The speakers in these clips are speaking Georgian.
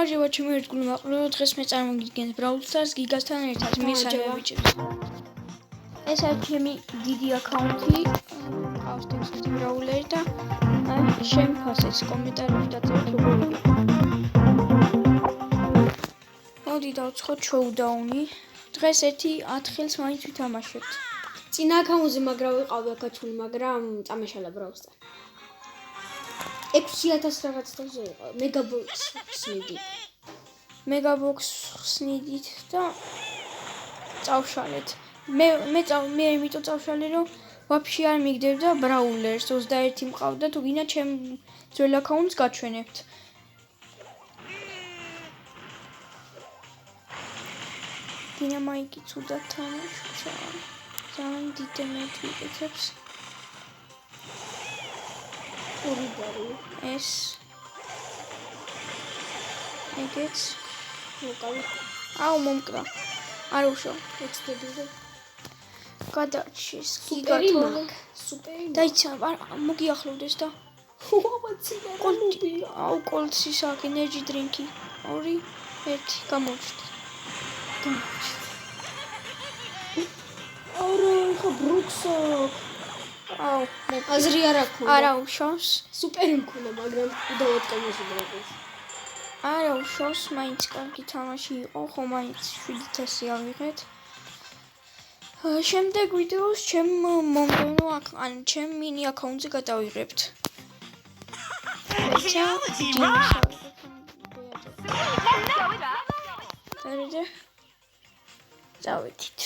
გამარჯობა ჩემი ერთგულმა ყურებელო, დღეს მე წარმოგიდგენთ Brawl Stars გიგასთან ერთად მესამე ვიჭერს. ეს არის ჩემი დიდი აკაუნტი, ყავს 10 ბრავლერი და შემიფასეს კომენტარებში დაწერეთ როგორ იგი. მოდი დავცხოთ შოუდაუნი. დღეს ერთი 10 ხელს მაინც ვითამაშებთ. წინა აკაუნტზე მაგრამ ვიყავი აკაჩული, მაგრამ წამეშალა Brawl Stars. 6000 რაღაც თავზე იყო მეგაბოქს ხსნიდით და წავშალეთ. მე იმიტომ წავშალე რომ ვაფშე არ მიგდებდა ბრაულერს 21 მყავდა თუ გინდა ჩემ ძველ აკაუნტს გაჩვენებთ. დინამაიკი ცუდად თამაშობს. ძალიან დიდი მეტი იკეთებს. ეს ეგეც მოკავი. აუ მომკრა. არ უშო. ეცდებოდა. გადაჭის გიგათოლი. სუპერი. დაიცა, მოგიახლოვდეს და. აუ კოლცის აქ ენერჯი დრინკი. 2 1 გამოჩნდა. არა, ხო ბრუქსო. აუ, აზრი არ აქვს. არა უშავს. სუპერი მქონდა, მაგრამ უდავოდ გამოსულა. არა უშავს, მაინც კარგი თამაში იყო, ხო მაინც 700 ავიღეთ. შემდეგ ვიდეოს ჩემ მომდევნო ჩემ მინი აკაუნტზე გადავიღებთ. წავედით.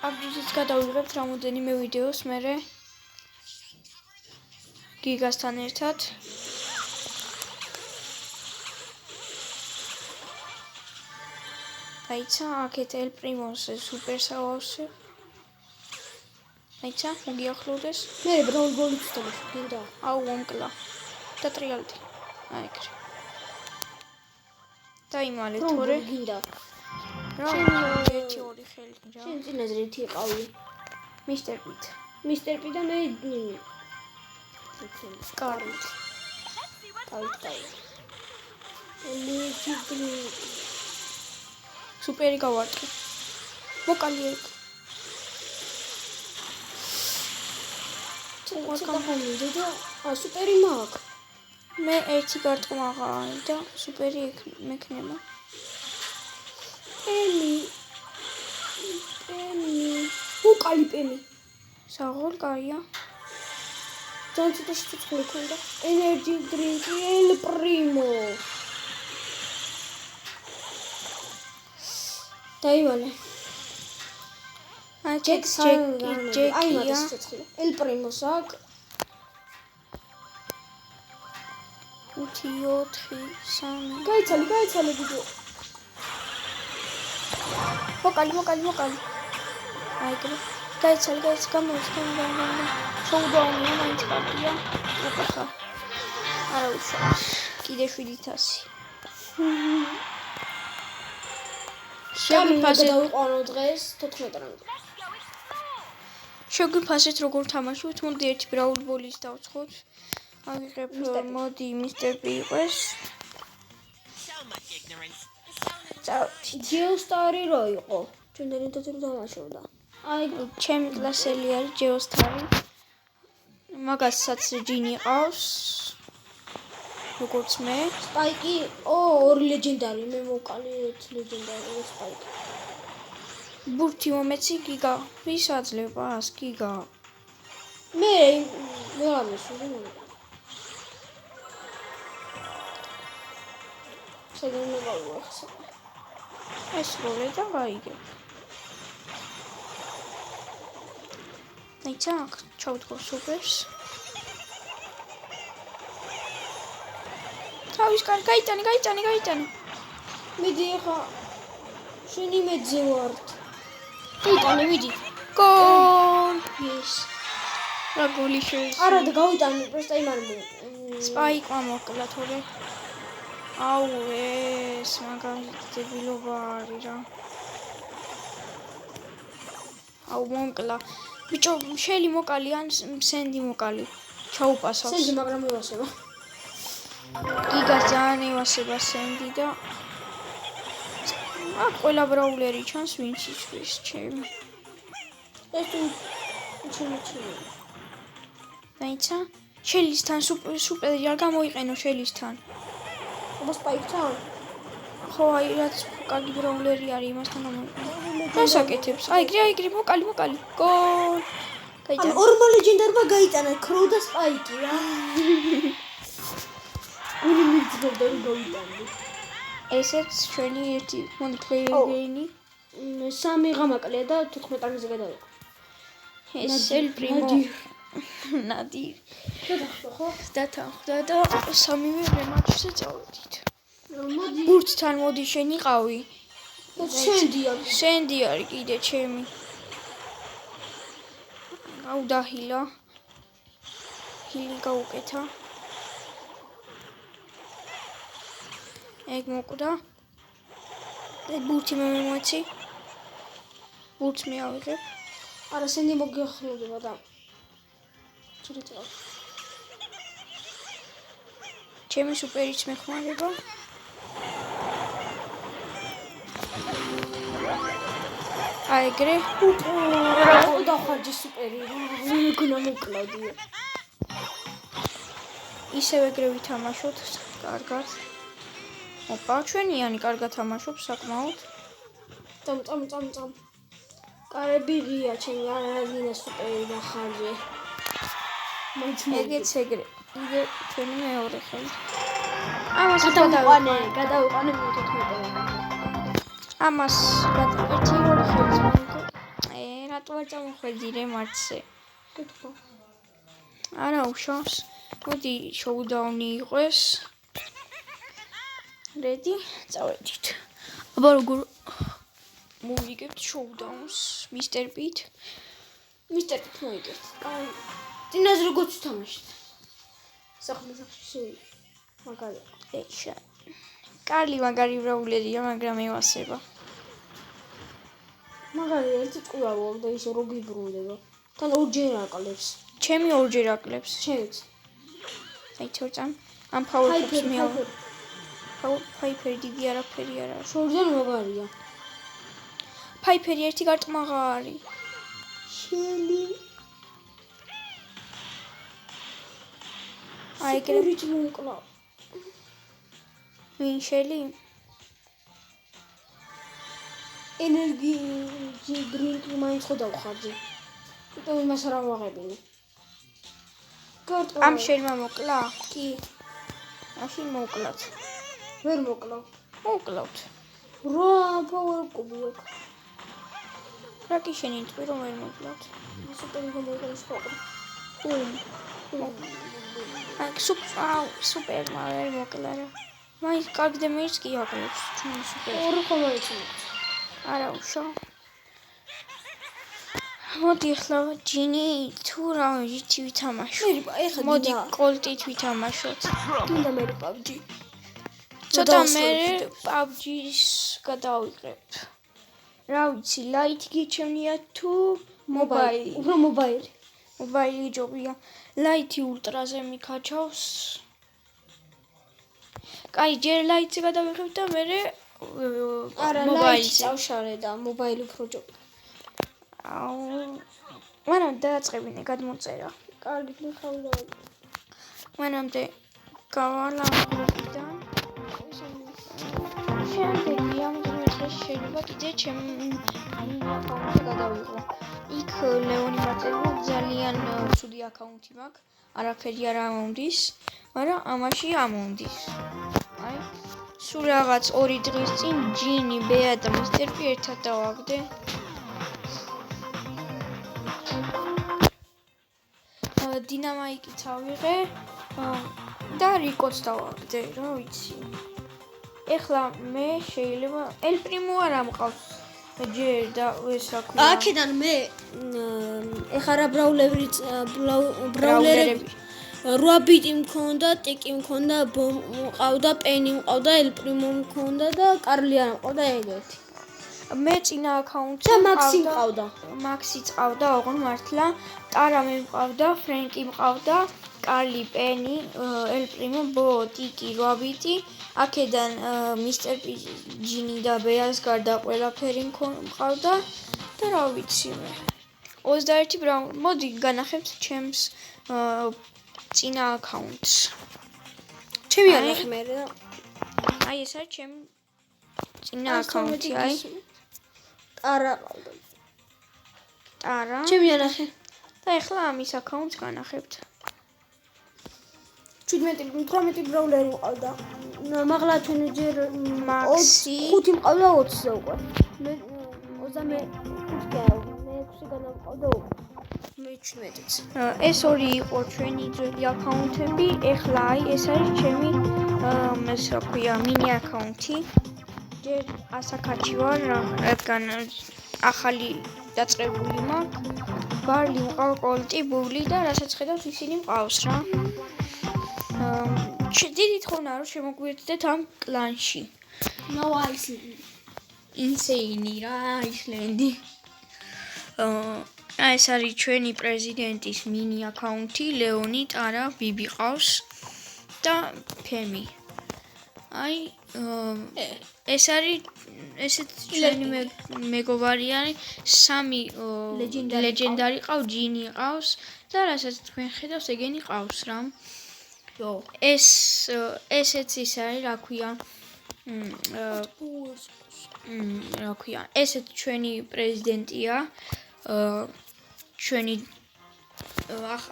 აბჯითიც გადავიღებთ რამოდენიმე ვიდეოს მერე გიგასთან ერთად. დაიცა აქეთ ელ პრიმოს სუპერს ავავსებ. დაიცა მოგიახლოვდეს. მე ბრაულ ბოლიც თამაში გინდა. აუ მომკლა. და ტრიალდი. აი ეგრე. დაიმალე თორე გინდა. რა 1-2 ხელი რა. შენ წინაზე ერთი იყავი. მისტერ პი და მე კარგი. თავი. სუპერი გავარტყე. მოკალი ეგ. სუპერი მაქვს. მე ერთი გარტყმა აღარ და სუპერი მექნება. პემი. მოკალი პემი. საღოლ კაია. ძალიან ცოტა სიცოცხლე ქონდა. ენერჯი დრინკი ელ პრიმო. დაივალე. ჯეკია. ელ პრიმოს აქ 5-4-3 გაიცალე ვიდეო. მოკალი. აი ეგრე. გაიცალე გამოიწვია. შოუდაუნი მაინც კარგია. უყურა. არა უშავს. კიდე 700. შეგვიფასეთ დავიყვანო დღეს 14 რანგი. შეგვიფასეთ როგორ თამაშობთ. მოდი ერთი ბრაულ ბოლის დავცხოთ. ავიღებ მოდი მისტერ პი იყოს. ჯეოსტარი რო იყო. ჩვენ ერთად დავაშოვდა. აი ჩემი კლასელი არის ჯეოსტარი. მაგასაც ჯინი ყავს. როგორც მე. სპაიკი 2 ლეგენდარი, მე მოვკალი 1 ლეგენდარი სპაიკი. ბურთი მომეცი გიგა. ვის აძლევ ას გიგა? მე ამისური მომეცი. შეგემ გავუახსა. ეს როლე და გაიგებ. დაიცა ჩავდგო სუპერს. თავის კარგი გაიტანე. მიდი ახლა შენი მეძე ვარ. გაიტანე მიდი. გოლ! ეს. რა გოლი შეეს. არა და გავიტანე პროსტა იმარბო. სპაიკმა მოკლა თორე. აუ ეს მაგალითებილობა არის რა. აუ მომკლა. ბიჭო, შელი მოკალი ან სენდი მოკალი. ჩაუპასავს. სენდი მაგრამ ევასება. გიგას ძალიან ევასება სენდი და აქ ყველა ბრაულერი ჩანს ვინც ისთვის ჩემი. ეს ჩი. დაიცა? შელისთან სუპერი არ გამოიყენო შელისთან. აბა სპაიკთან? ხო, აი რაც კარგი ბრაულერი არის იმასთან გამოიყენო. დასაკეთებს. აი გრი მოკალი. გოლ. ამ ორმა ლეგენდარმა გაიტანა ქროუ და სპაიკი რა. გული მიძღოდა რომ გავიტანდი. ესეც ჩვენი ერთი მონტფლეიერი. 3 ღამაკლია და 14 ანგზე გადავიყო. ეს ელ პრიმო ნადი. ხო? დათანხმდა და სამივე მატჩზე წავედით. მოდი. ბურთთან მოდი შენიყავი. სენდი არის კიდე ჩემი. აუდაჰილა. ჰილი გაუკეთა. ეგ მოკვდა. ეგ ბურთი მე მომეცი. ბურთს მე ავიღებ. არა სენდი მოგიხსნებოდა და ჩრიტყავ. ჩემი სუპერიც მეხმარება. აი ეგრე. და ხარჯი სუპერი. მიგონა მოკლადია. ისევ ეგრე ვითამაშოთ. კარგად. ოპა, ჩვენიანი კარგად თამაშობს საკმაოდ. წამ. კარები ღია ჩემი არადგინა სუპერი და ხარჯი. ეგეც ეგრე. იდე ჩვენი მეორე ხელი. ამას გადავიყვანე მე-14. ამას ერთი ორი ხელი მოიგო. რატო არ წამოხვედი რე მარტზე? კითხვა. არა უშავს. მოდი შოუდაუნი იყვეს. რედი? წავედით. აბა როგორ მოვიგებთ შოუდაუნს მისტერ პიტ? მისტერ პიტ მოიგებთ. აი დინაზე როგორც თამაშით. სახში მაგარი. ეშა. კარლი მაგარი ბრაულერია, მაგრამ ევასება. მაგარი ერთი ტყუავა და ისე რო გიბრუნდება. თან ორჯერ აკლებს. ჩემი ორჯერ აკლებს. ჩემიც. აი ცოტა. ამ ფაულებს მეო. ფაიფერი დიდი არაფერი არა. შორიდან მაგარია. ფაიფერი ერთი გარტმაღარი. შელი. აი ეგრე რით მოკლა. ვინ შელი? ენერგი დრინკი მაინც ხო დავხარჯე. იმიტომ იმას არ ავაღებინე. ამ შელმა მოკლა? კი. მაშინ მოკლათ. ვერ მოკლა. მოკლავთ. რა პაუერ კუბი აქვს. რა კი შენი თქვი რომ ვერ მოკლავთ? სუპერი გამოგონს ხოლმე. აქ სუპერმა ვერ მოკლა რა. მაინც კარგი დემეჯს კი აკლებს ჩვენი სუპერი. ორი ხომაიცი. არა უშო. მოდი ახლა ჯინი თუ რა ვიცი ვითამაშოთ. მოდი კოლტით ვითამაშოთ. კიდე მე PUBG. ცოტა მე PUBG-ს გადავიღებ. რა ვიცი, ლაითი გიჩვენია თუ მობაილი? უფრო მობაილი. მობაილი ჯობია. ლაითი ულტრაზე მიქაჩავს. კაი, ჯერ ლაითზე გადავიღებ და მე არა, ლაითი წავშალე და მობაილი უფრო ჯობია. მანამ დააწყებინე გადმოწერა. კარგი, ნახავ და მანამდე გავალ ამ გრუპიდან. შემდეგი ამ დღეს შეიძლება კიდე ჩემი აკაუნტი გადავიღო. იქ ლეონი მარტელო ძალიან ცუდი აკაუნტი მაქვს. არაფერი არ ამონდის, მაგრამ ამაში ამონდის. აი, სულ რაღაც 2 დღის წინ ჯინი, ბეა და მისტერ პი ერთად დავაგდე. დინამაიკიც ავიღე და რიკოც დავაგდე, რა ვიცი. ეხლა მე შეიძლება ელ პრიმო არ ამყავს. ჯერ და ეს რა ქვია. აქედან მე ეხლა რა ბრაულერები 8 ბიტი მქონდა, ტიკი მქონდა, ბომ მყავდა, პენი მყავდა, ელ პრიმო მქონდა და კარლი არ მყავდა ეგეთი. მე წინა აკაუნტი და მაქსი მყავდა. მაქსი წავდა, ოღონ მართლა. ტარა მე მყავდა, ფრენკი მყავდა, კარლი, პენი, ელ პრიმო, ბო, ტიკი, რაბიტი. აქედან მისტერ ჯინი და ბეას გარდა ყველაფერი მყავდა და რა ვიცი მე. 21 ბრაუნი. მოდი განახებთ ჩემს წინა აკაუნტს. ჩემი ანახი მე და აი ეს არის ჩემი წინა აკაუნტი, აი. ტარა ყავდა. ტარა. ჩემი ანახი. და ეხლა ამის აკაუნტს განახებთ. 17 ბრაულერი მყავდა. მაღლა ჩვენ ჯერ მაქსი 5 მყავდა 20-ზე უკვე. მე 25 მე 6 განამყავდა უკვე. მე 17-იც. ეს ორი იყო ჩვენი ძველი აკაუნტები. ეხლა აი ეს არის ჩემი ეს რა ქვია, მინი აკაუნტი. ჯერ ასაკაჩი ვარ, რადგან ახალი დაწყებული მაქვს. ბარლი მყავს, კოლტი, ბული და რასაც ხედავთ ისინი მყავს რა. დიდი თხოვნა რომ შემოგვიერთდეთ ამ კლანში. No ice. ინსეინი რა, აისლენდი. ეს არის ჩვენი პრეზიდენტის მინი აკაუნტი, ლეონი, ტარა, ბიბი ყავს და ფემი. აი ეს არის ესეთ ჩვენი მეგობარი არის, 3 ლეგენდარი ყავს, ჯინი ყავს და რასაც თქვენ ხედავთ, ეგენი ყავს რა. ესეც ის არის, რა ქვია. რა ქვია, ესეც ჩვენი პრეზიდენტია. ჩვენი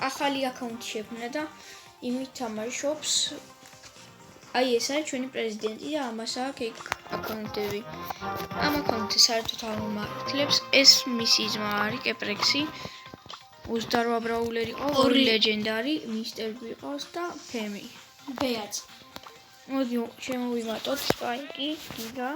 ახალი აკაუნტი შექმნა და იმით თამაშობს. აი ეს არის ჩვენი პრეზიდენტი და ამას აქვს აკაუნტები. ამ აკაუნტს საერთოდ არ მომართლებს. ეს მისი ძმა არის კეპრექსი. 28 ბრაულერი ყავს, 2 ლეგენდარი, მისტერ ბი ყავს და ფემი. ბეაც. მოდი შემოვიმატოთ სპაიკი, გიგა.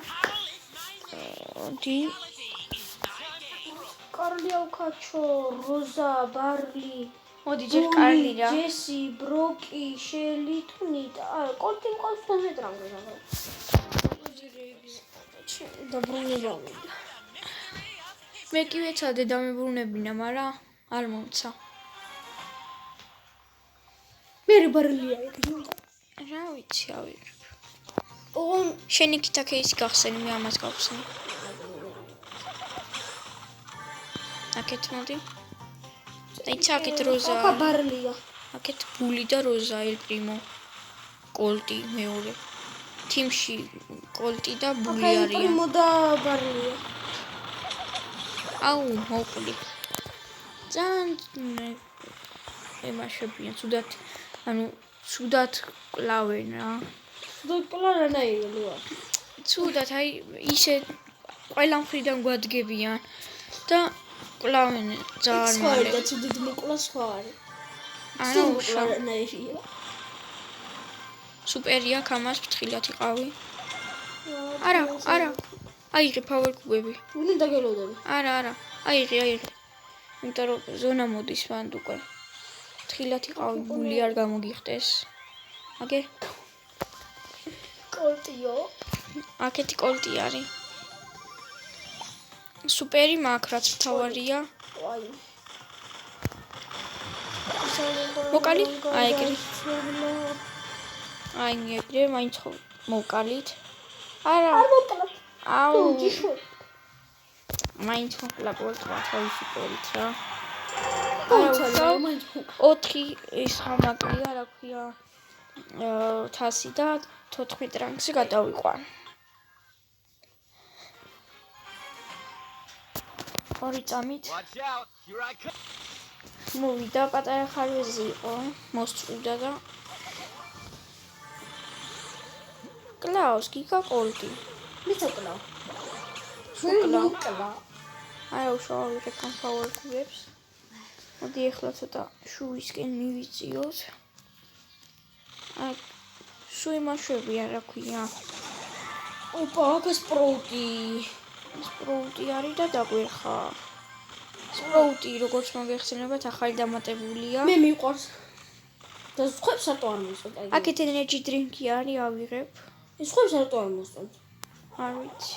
კარლი ავკაჩო, როზა, ბარლი, მოდი ჯერ კარლი რა. ჯესი, ბროკი, შელი, ტუნიტა. კოლტი მყავს 12 რამზე რა. და ბრუნებავი. მე კი ვეცადე დამებრუნებინა, მაგრამ არ მომცა. მე ბარლია იქ. რა ვიცი, ავიღებ. ოღონ შენი კითა кейსი გახსენი, მე ამას გავხსენი. აქეთ მოდი. დაიცა აქეთ როზა. აკა ბარლია. აქეთ ბული და როზა, ელ პრიმო. კოლტი მეორე. თიმში კოლტი და ბული აკა არიან. პრიმო და ბარლია. აუ, მოყოლი. ძალიან ემაშებიან, ცუდად, ანუ ცუდად კლავენ რა. დოკლარანაირია. ცუდად, აი ისე ყველა მხრიდან გვადგებიან და კლავენ ძალიან მალე. და ცუდად მოკლა სხვა არის. ანუ დოკლარანაირია. სუპერია კამას ფრთხილად იყავი. არა. აიღე power cube-ები. ვინ დაგელოდები? არა. აიღე. იმიტომ რომ ზონა მოდის მანდ უკვე. ფრთხილად იყავი, ბული არ გამოგიხდეს. აგე კოლტიო. აქეთი კოლტი არის. სუპერი მაქვს, რაც მთავარია. აი. მოკალი? აი ეგრე. აი ეგრე, მაინც მოკალით. არა. არ მოკლა. აუ. ჯიშო. მაინც მოკლა კოლტმა თავისი პერით რა. არა, მაინც 4 ის ხამაკია, რა ქვია. თასი და 14 რანგზე გადავიყვან. ორი წამით. მოვიდა პატარა ხარვეზი იყო, მოსწვიდა და კლავს გიგა კოლტი. მიცაკლა. შოკლა. აი უშავი power cube-ებს. მოდი ახლა ცოტა შუისკენ მივიწიოთ. აი შუი მაშვებია, რა ქვია. ოპა, აქ სპროუტი. სპროუტი არის და დაგვერხა. სპროუტი, როგორც მოგეხსენებათ, ახალი დამატებულია. მე მიყვარს. და სხვებს რატო არ მოსწონთ? აქეთ energy drink-ი არის, ავიღებ. ეს სხვებს რატო არ მოსწონთ? არ ვიცი.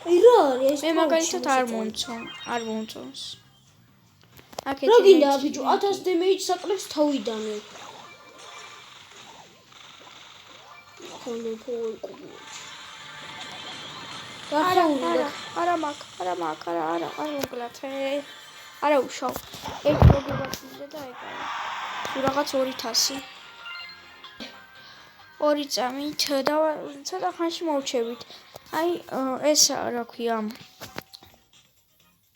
აი რა არის ეს? მე მაგალითად არ მომწონს. აქეთ რა გინდა ბიჭო 1000 დემეიჯ საკლებს თავიდანე. ხოლმე ფოულ კუბოჩი. არა მოგლათ. არა უშავ. ერთი მოგებացიზე და ეგაა. თუ რაღაც 200. 2 წამით და ცოტა ხანში მოვჩებით. აი ეს რა ქვია.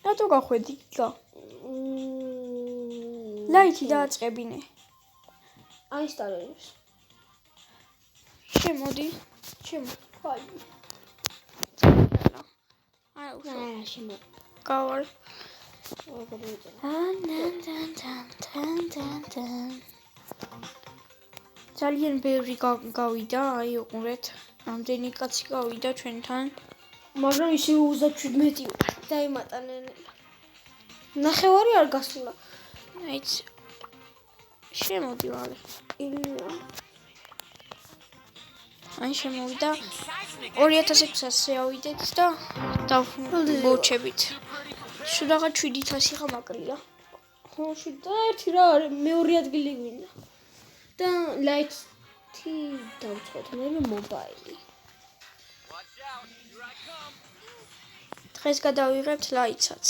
რატო გახვედი გიგა? ლაითი დააწყებინე. აი სტარებს. შემოდი. ხაი. არა უშავ. შემო. გავალ. ძალიან ბევრი გავიდა, აი უყურეთ. რამდენი კაცი გავიდა ჩვენთან. მაგრამ ისე 37 დაიმატანენ. ნახევარი არ გასულა. აიც შემოდი ვარ. აი შემოვიდა 2600-ზე ავიდეთ და დავმოჩებით. სულ რაღაც 700 ხა მაკლია. ხო და ერთი რა არის მეორე ადგილი გვინდა. და ლაითი დავწყვეტ მე მობაილი. დღეს გადავიღებთ ლაიცაც.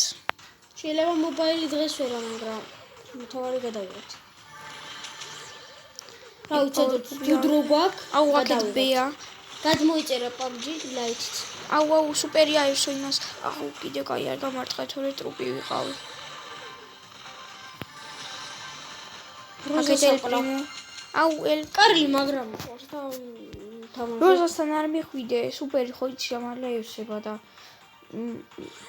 შეიძლება მობაილი დღეს ვერა, მაგრამ თავარი გადავიღებთ. რა უცადოთ ჯუდრო გვაქვს. აუ აქეთ ბეა. გადმოიწერა PUBG ლაითით. აუ სუპერია ისო იმას. აუ კიდე კაი არ გამარტყე თორე ტრუპი ვიყავი. აქეთ ელპრიმო. აუ კარლი მაგრამ ყავს და თამაში. როზასთან არ მიხვიდე, სუპერი ხო იცი ამალა ევსება და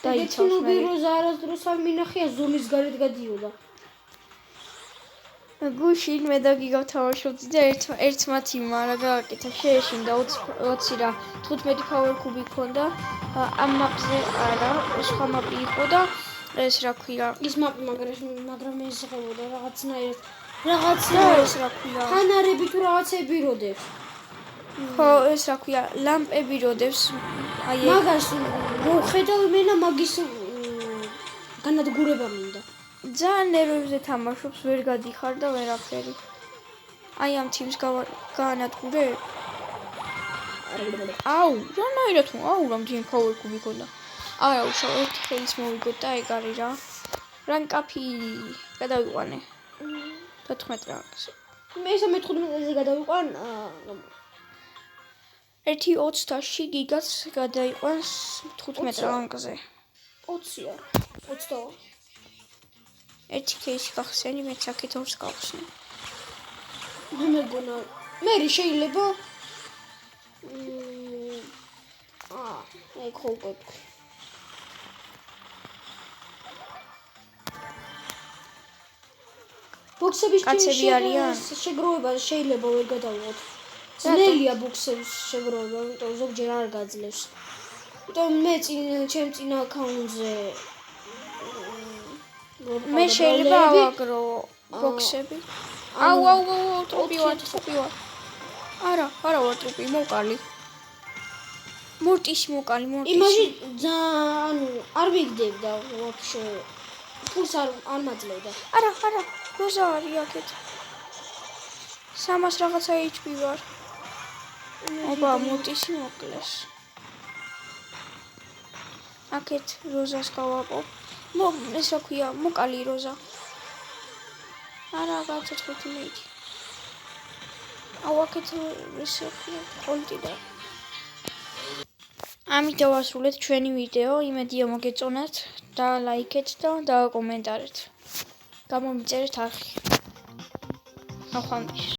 დაიცავს მე. როზა არასდროს არ მინახია ზონის გარეთ გადიოდა. გუშინ მე და გიგა თამაშობდი და ერთმა თიმმა რა გააკეთა შეეშინდა 20 რა 15 power cube ქონდა ამ მაპზე არა სხვა მაპი იყო და ეს რა ქვია ის მაპი მაგრამ ეს შეღებოდა რაღაცნაირად ეს რა ქვია ფანარები თუ რაღაცები როდებს ხო ეს რა ქვია ლამპები როდებს აი მაგას რო ხედავ მენა მაგის განადგურება მინდა ძალიან ნერვებზე თამაშობს, ვერ გადიხარ და ვერაფერი. აი ამ თიმს გაანადგურე. აუ, რანაირად აუ, რამდენი power cube ქონდა. არა, უშავ ერთი ხელის მოვიგოთ და ეგ არის რა. რანკაფი გადავიყვანე. 14 რანკს. მე 15-ზე გადავიყვან. 1.20-ში გიგაც გადაიყვანს 15 რანკზე. 20 არა, 22. ერთი кейსი გახსენი, მეც აქეთ ორს გავხსნე. მე მეგონა, მე შეიძლება აი ხოუკეთ. ბოქსების კაცები არიან? შეგროვება შეიძლება ვერ გადავიღოთ. ძნელია ბოქსების შეგროვება, იმიტომ ზოგჯერ არ გაძლევს. იმიტომ მე ჩემ წინა აკაუნტზე მე შეიძლება ავაგრო ბოქსები. აუ, ტრუპი ვარ. არა ვარ ტრუპი, მოკალი. მორტისი. იმაში ძალიან არ ვიგდებდა ვაფშე. ფულს არ მაძლევდა. არა, როზა არის აქეთ. 300 რაღაცა HP ვარ. ოპა, მორტისი მოკლეს. აქეთ როზას გავაპო. ეს რა ქვია, მოკალი როზა. არა, გაცოცხლდი მეითი. აუ, აქეთ ეს რა ქვია, ყოლტი და. ამით დავასრულეთ ჩვენი ვიდეო, იმედია მოგეწონათ და ლაიქეთ და დააკომენტარეთ. გამომიწერეთ არხი. ნახვამდის.